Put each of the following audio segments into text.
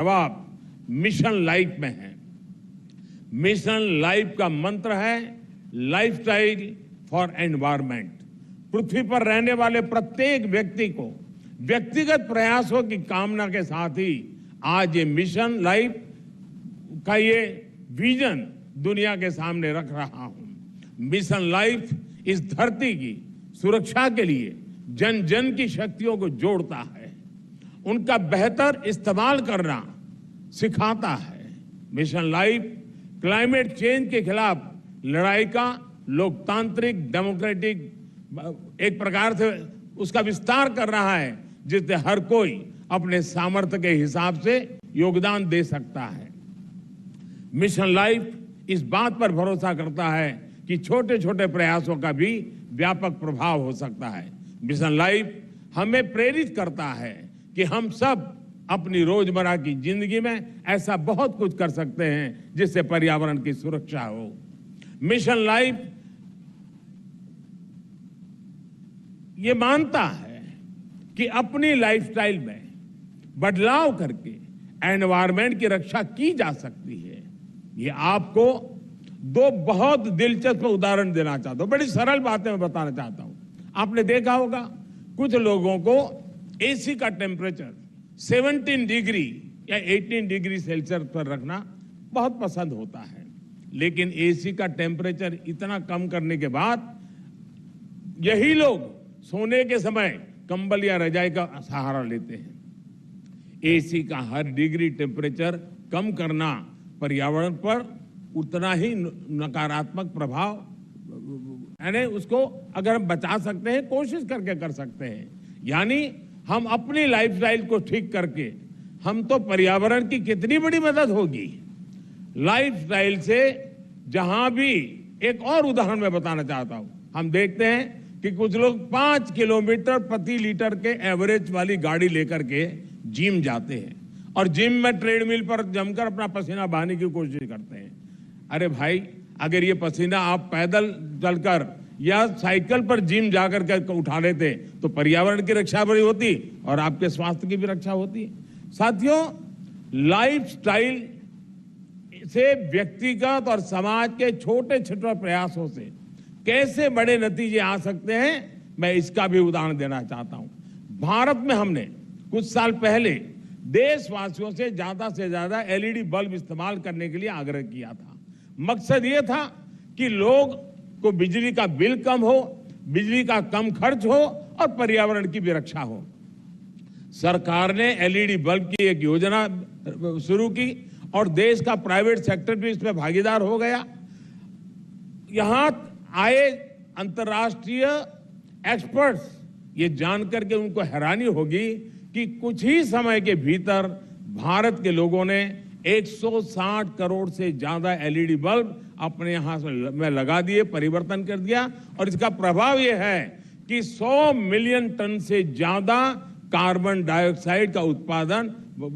जवाब mission life में है। मिशन लाइफ का मंत्र है लाइफस्टाइल फॉर एनवायरनमेंट। पृथ्वी पर रहने वाले प्रत्येक व्यक्ति को व्यक्तिगत प्रयासों की कामना के साथ ही आज ये मिशन लाइफ का ये विजन दुनिया के सामने रख रहा हूं। मिशन लाइफ इस धरती की सुरक्षा के लिए जन जन की शक्तियों को जोड़ता है, उनका बेहतर इस्तेमाल करना सिखाता है। मिशन लाइफ क्लाइमेट चेंज के खिलाफ लड़ाई का लोकतांत्रिक डेमोक्रेटिक एक प्रकार से उसका विस्तार कर रहा है, जिससे हर कोई अपने सामर्थ्य के हिसाब से योगदान दे सकता है। मिशन लाइफ इस बात पर भरोसा करता है कि छोटे छोटे प्रयासों का भी व्यापक प्रभाव हो सकता है। मिशन लाइफ हमें प्रेरित करता है कि हम सब अपनी रोजमर्रा की जिंदगी में ऐसा बहुत कुछ कर सकते हैं जिससे पर्यावरण की सुरक्षा हो। मिशन लाइफ ये मानता है कि अपनी लाइफस्टाइल में बदलाव करके एनवायरनमेंट की रक्षा की जा सकती है। ये आपको दो बहुत दिलचस्प उदाहरण देना चाहता हूं, बड़ी सरल बातें मैं बताना चाहता हूं। आपने देखा होगा कुछ लोगों को एसी का टेम्परेचर 17 डिग्री या 18 डिग्री सेल्सियस पर रखना बहुत पसंद होता है, लेकिन एसी का टेम्परेचर इतना कम करने के बाद यही लोग सोने के समय कंबल या रजाई का सहारा लेते हैं। एसी का हर डिग्री टेम्परेचर कम करना पर्यावरण पर उतना ही नकारात्मक प्रभाव, यानी उसको अगर हम बचा सकते हैं कोशिश करके कर सकते हैं। यानी हम अपनी लाइफस्टाइल को ठीक करके हम तो पर्यावरण की कितनी बड़ी मदद होगी। लाइफस्टाइल से जहां भी एक और उदाहरण मैं बताना चाहता हूं, हम देखते हैं कि कुछ लोग 5 किलोमीटर प्रति लीटर के एवरेज वाली गाड़ी लेकर के जिम जाते हैं और जिम में ट्रेडमिल पर जमकर अपना पसीना बहाने की कोशिश करते हैं। अरे भाई, अगर ये पसीना आप पैदल चलकर या साइकिल पर जिम जाकर के उठा लेते तो पर्यावरण की रक्षा भी होती और आपके स्वास्थ्य की भी रक्षा होती। साथियों, लाइफस्टाइल से व्यक्तिगत और समाज के छोटे छोटे प्रयासों से कैसे बड़े नतीजे आ सकते हैं, मैं इसका भी उदाहरण देना चाहता हूं। भारत में हमने कुछ साल पहले देशवासियों से ज्यादा एलईडी बल्ब इस्तेमाल करने के लिए आग्रह किया था। मकसद ये था कि लोग को बिजली का बिल कम हो, बिजली का कम खर्च हो और पर्यावरण की भी रक्षा हो। सरकार ने एलईडी बल्ब की एक योजना शुरू की और देश का प्राइवेट सेक्टर भी इसमें भागीदार हो गया। यहां आए अंतर्राष्ट्रीय एक्सपर्ट्स ये जानकर के उनको हैरानी होगी कि कुछ ही समय के भीतर भारत के लोगों ने 160 करोड़ से ज्यादा एलईडी बल्ब अपने यहां में लगा दिए, परिवर्तन कर दिया। और इसका प्रभाव यह है कि 100 मिलियन टन से ज्यादा कार्बन डाइऑक्साइड का उत्पादन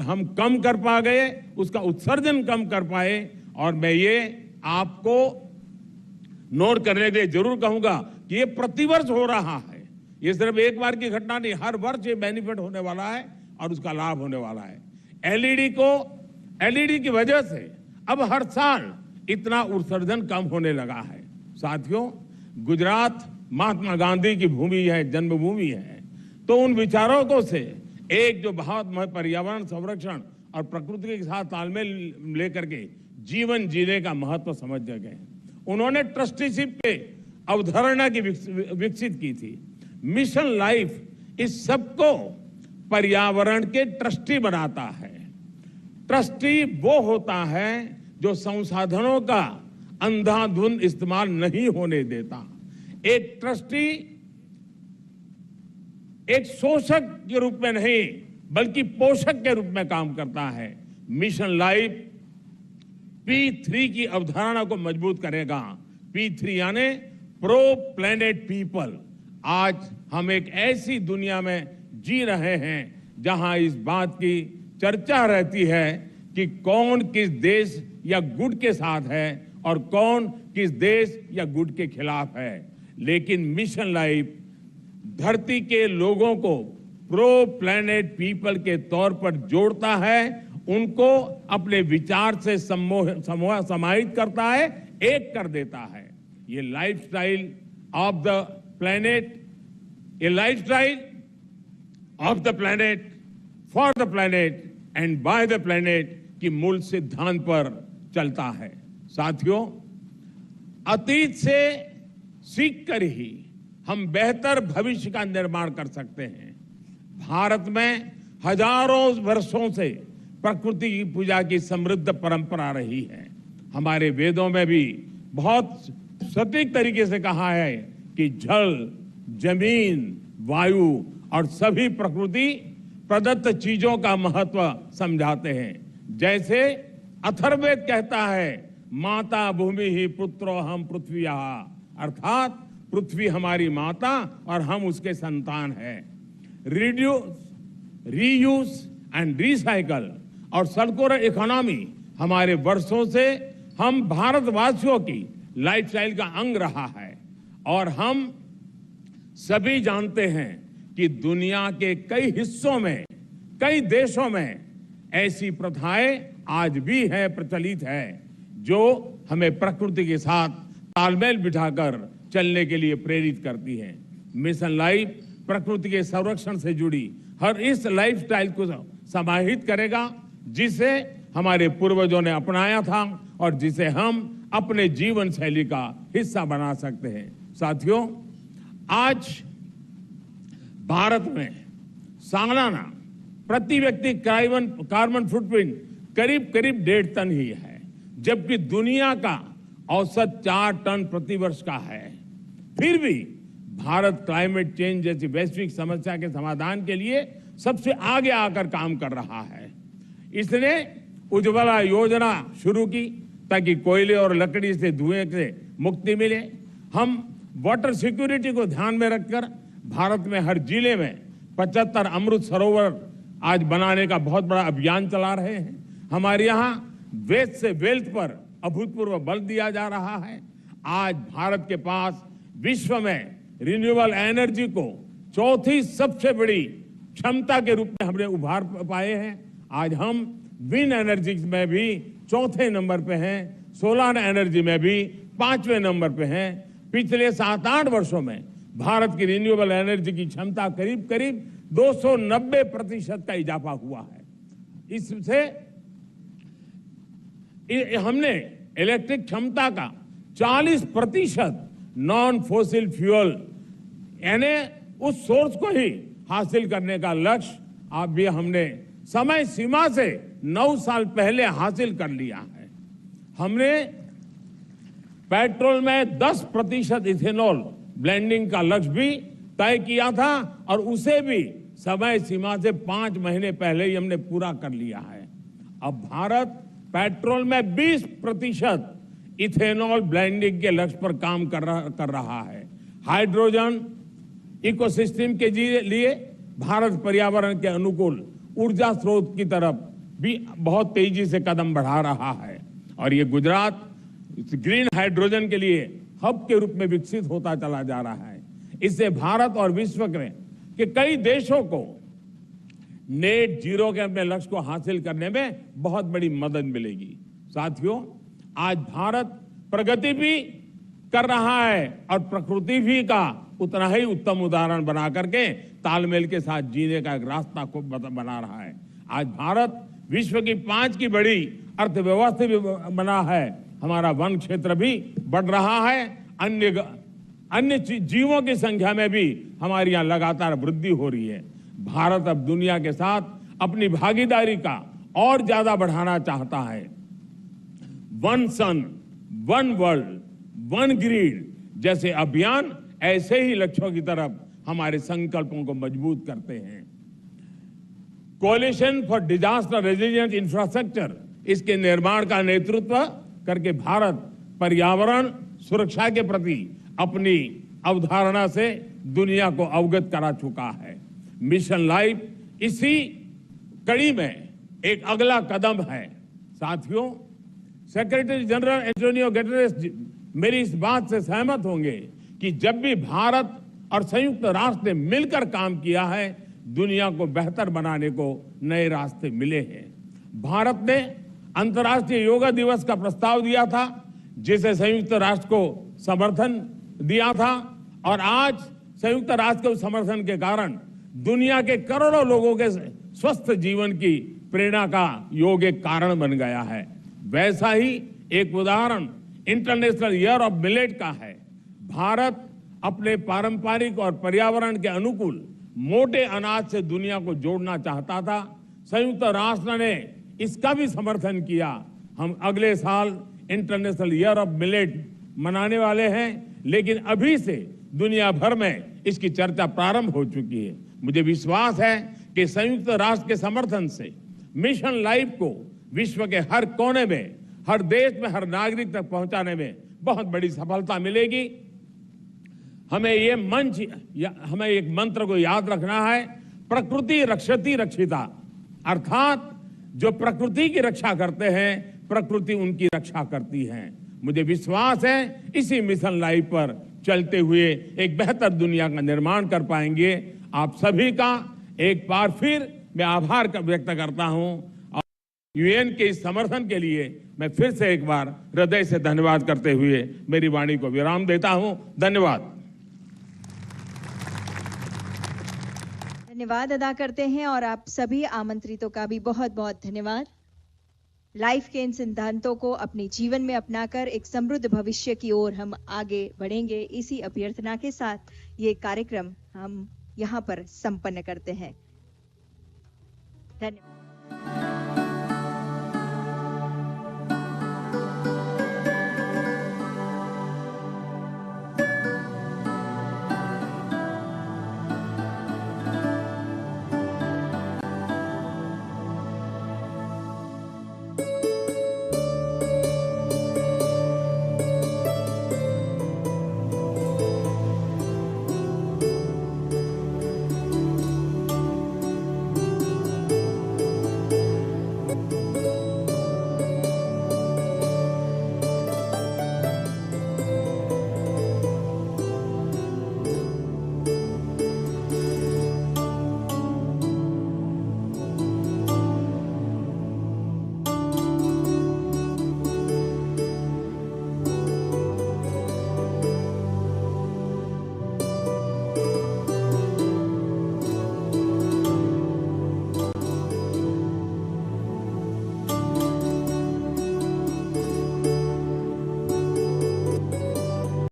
हम कम कर पा गए, उसका उत्सर्जन कम कर पाए। और मैं ये आपको नोट करने के लिए जरूर कहूंगा कि ये प्रतिवर्ष हो रहा है, ये सिर्फ एक बार की घटना नहीं, हर वर्ष ये बेनिफिट होने वाला है और उसका लाभ होने वाला है। एलईडी की वजह से अब हर साल इतना उत्सर्जन कम होने लगा है। साथियों, गुजरात महात्मा गांधी की भूमि है, जन्मभूमि है, तो उन विचारकों से एक जो बहुत पर्यावरण संरक्षण और प्रकृति के साथ तालमेल लेकर के जीवन जीने का महत्व समझ गए। उन्होंने ट्रस्टीशिप के अवधारणा की विकसित की थी। मिशन लाइफ इस सबको पर्यावरण के ट्रस्टी बनाता है। ट्रस्टी वो होता है जो संसाधनों का अंधाधुंध इस्तेमाल नहीं होने देता। एक ट्रस्टी एक शोषक के रूप में नहीं बल्कि पोषक के रूप में काम करता है। मिशन लाइफ P3 की अवधारणा को मजबूत करेगा। P3 यानी प्रो प्लेनेट पीपल। आज हम एक ऐसी दुनिया में जी रहे हैं जहां इस बात की चर्चा रहती है कि कौन किस देश या गुट के साथ है और कौन किस देश या गुट के खिलाफ है। लेकिन मिशन लाइफ धरती के लोगों को प्रो प्लेनेट पीपल के तौर पर जोड़ता है उनको अपने विचार से समाहित करता है, एक कर देता है। ये लाइफस्टाइल ऑफ द प्लेनेट, ये lifestyle of the planet, for the planet and by the planet की मूल सिद्धांत पर चलता है। साथियों, अतीत से सीखकर ही हम बेहतर भविष्य का निर्माण कर सकते हैं। भारत में हजारों वर्षों से प्रकृति की पूजा की समृद्ध परंपरा रही है। हमारे वेदों में भी बहुत सटीक तरीके से कहा है कि जल, जमीन, वायु और सभी प्रकृति प्रदत्त चीजों का महत्व समझाते हैं। जैसे अथर्ववेद कहता है, माता भूमि ही पुत्रो हम पृथ्वी, अर्थात पृथ्वी हमारी माता और हम उसके संतान हैं। रिड्यूस, रीयूज एंड रिसाइकल और सर्कुलर इकोनॉमी हमारे वर्षों से हम भारतवासियों की लाइफस्टाइल का अंग रहा है। और हम सभी जानते हैं कि दुनिया के कई हिस्सों में, कई देशों में ऐसी प्रथाएं आज भी है, प्रचलित है, जो हमें प्रकृति के साथ तालमेल बिठाकर चलने के लिए प्रेरित करती है। मिशन लाइफ प्रकृति के संरक्षण से जुड़ी हर इस लाइफस्टाइल को समाहित करेगा, जिसे हमारे पूर्वजों ने अपनाया था और जिसे हम अपने जीवन शैली का हिस्सा बना सकते हैं। साथियों, आज भारत में सालाना प्रति व्यक्ति कार्बन फुटप्रिंट करीब 1.5 टन ही है, जबकि दुनिया का औसत 4 टन प्रति वर्ष का है। फिर भी भारत क्लाइमेट चेंज जैसी वैश्विक समस्या के समाधान के लिए सबसे आगे आकर काम कर रहा है। इसने उज्ज्वला योजना शुरू की ताकि कोयले और लकड़ी से धुएं से मुक्ति मिले। हम वाटर सिक्योरिटी को ध्यान में रखकर भारत में हर जिले में 75 अमृत सरोवर आज बनाने का बहुत बड़ा अभियान चला रहे हैं। हमारे यहाँ वेस्ट से वेल्थ पर अभूतपूर्व बल दिया जा रहा है। आज भारत के पास विश्व में रिन्यूएबल एनर्जी को चौथी सबसे बड़ी क्षमता के रूप में हमने उभार पाए हैं। आज हम विंड एनर्जी में भी चौथे नंबर पे हैं, सोलर एनर्जी में भी 5वें नंबर पे हैं। पिछले 7-8 वर्षों में भारत की रिन्यूएबल एनर्जी की क्षमता करीब 290% का इजाफा हुआ है। इससे हमने इलेक्ट्रिक क्षमता का 40% नॉन फोसिल फ्यूल यानी उस सोर्स को ही हासिल करने का लक्ष्य अब भी हमने समय सीमा से 9 साल पहले हासिल कर लिया है। हमने पेट्रोल में 10% इथेनॉल ब्लेंडिंग का लक्ष्य भी तय किया था और उसे भी समय सीमा से 5 महीने पहले ही हमने पूरा कर लिया है। अब भारत पेट्रोल में 20% इथेनॉल ब्लेंडिंग के लक्ष्य पर काम कर रहा है। हाइड्रोजन इकोसिस्टम के लिए भारत पर्यावरण के अनुकूल ऊर्जा स्रोत की तरफ भी बहुत तेजी से कदम बढ़ा रहा है और ये गुजरात ग्रीन हाइड्रोजन के लिए हब के रूप में विकसित होता चला जा रहा है। इससे भारत और विश्व के कई देशों को नेट जीरो के अपने लक्ष्य को हासिल करने में बहुत बड़ी मदद मिलेगी। साथियों, आज भारत प्रगति भी कर रहा है और प्रकृति भी का उतना ही उत्तम उदाहरण बना करके तालमेल के साथ जीने का एक रास्ता को बना रहा है। आज भारत विश्व की 5 की बड़ी अर्थव्यवस्था भी बना है। हमारा वन क्षेत्र भी बढ़ रहा है। अन्य जीवों की संख्या में भी हमारी यहाँ लगातार वृद्धि हो रही है। भारत अब दुनिया के साथ अपनी भागीदारी का और ज्यादा बढ़ाना चाहता है। वन सन, वन वर्ल्ड, वन ग्रिड जैसे अभियान ऐसे ही लक्ष्यों की तरफ हमारे संकल्पों को मजबूत करते हैं। Coalition for disaster resilient infrastructure, इसके निर्माण का नेतृत्व करके भारत पर्यावरण सुरक्षा के प्रति अपनी अवधारणा से दुनिया को अवगत करा चुका है। मिशन लाइफ इसी कड़ी में एक अगला कदम है। साथियों, सेक्रेटरी जनरल एंटोनियो गुटेरेस मेरी इस बात से सहमत होंगे कि जब भी भारत और संयुक्त राष्ट्र ने मिलकर काम किया है, दुनिया को बेहतर बनाने को नए रास्ते मिले हैं। भारत ने अंतर्राष्ट्रीय योगा दिवस का प्रस्ताव दिया था, जिसे संयुक्त राष्ट्र को समर्थन दिया था, और आज संयुक्त राष्ट्र के समर्थन के कारण दुनिया के करोड़ों लोगों के स्वस्थ जीवन की प्रेरणा का योग एक कारण बन गया है। वैसा ही एक उदाहरण इंटरनेशनल ईयर ऑफ मिलेट का है। भारत अपने पारंपरिक और पर्यावरण के अनुकूल मोटे अनाज से दुनिया को जोड़ना चाहता था। संयुक्त राष्ट्र ने इसका भी समर्थन किया। हम अगले साल इंटरनेशनल ईयर ऑफ मिलेट मनाने वाले हैं, लेकिन अभी से दुनिया भर में इसकी चर्चा प्रारंभ हो चुकी है। मुझे विश्वास है कि संयुक्त राष्ट्र के समर्थन से मिशन लाइफ को विश्व के हर कोने में, हर देश में, हर नागरिक तक पहुंचाने में बहुत बड़ी सफलता मिलेगी। हमें एक मंत्र को याद रखना है, प्रकृति रक्षति रक्षिता, अर्थात जो प्रकृति की रक्षा करते हैं, प्रकृति उनकी रक्षा करती है। मुझे विश्वास है इसी मिशन लाइफ पर चलते हुए एक बेहतर दुनिया का निर्माण कर पाएंगे। आप सभी का एक बार फिर मैं आभार व्यक्त करता हूं, और यूएन के इस समर्थन के लिए मैं फिर से एक बार हृदय से धन्यवाद करते हुए मेरी वाणी को विराम देता हूं। धन्यवाद। धन्यवाद अदा करते हैं, और आप सभी आमंत्रितों का भी बहुत बहुत धन्यवाद। लाइफ के इन सिद्धांतों को अपने जीवन में अपनाकर एक समृद्ध भविष्य की ओर हम आगे बढ़ेंगे, इसी अभ्यर्थना के साथ ये कार्यक्रम हम यहाँ पर संपन्न करते हैं। धन्यवाद।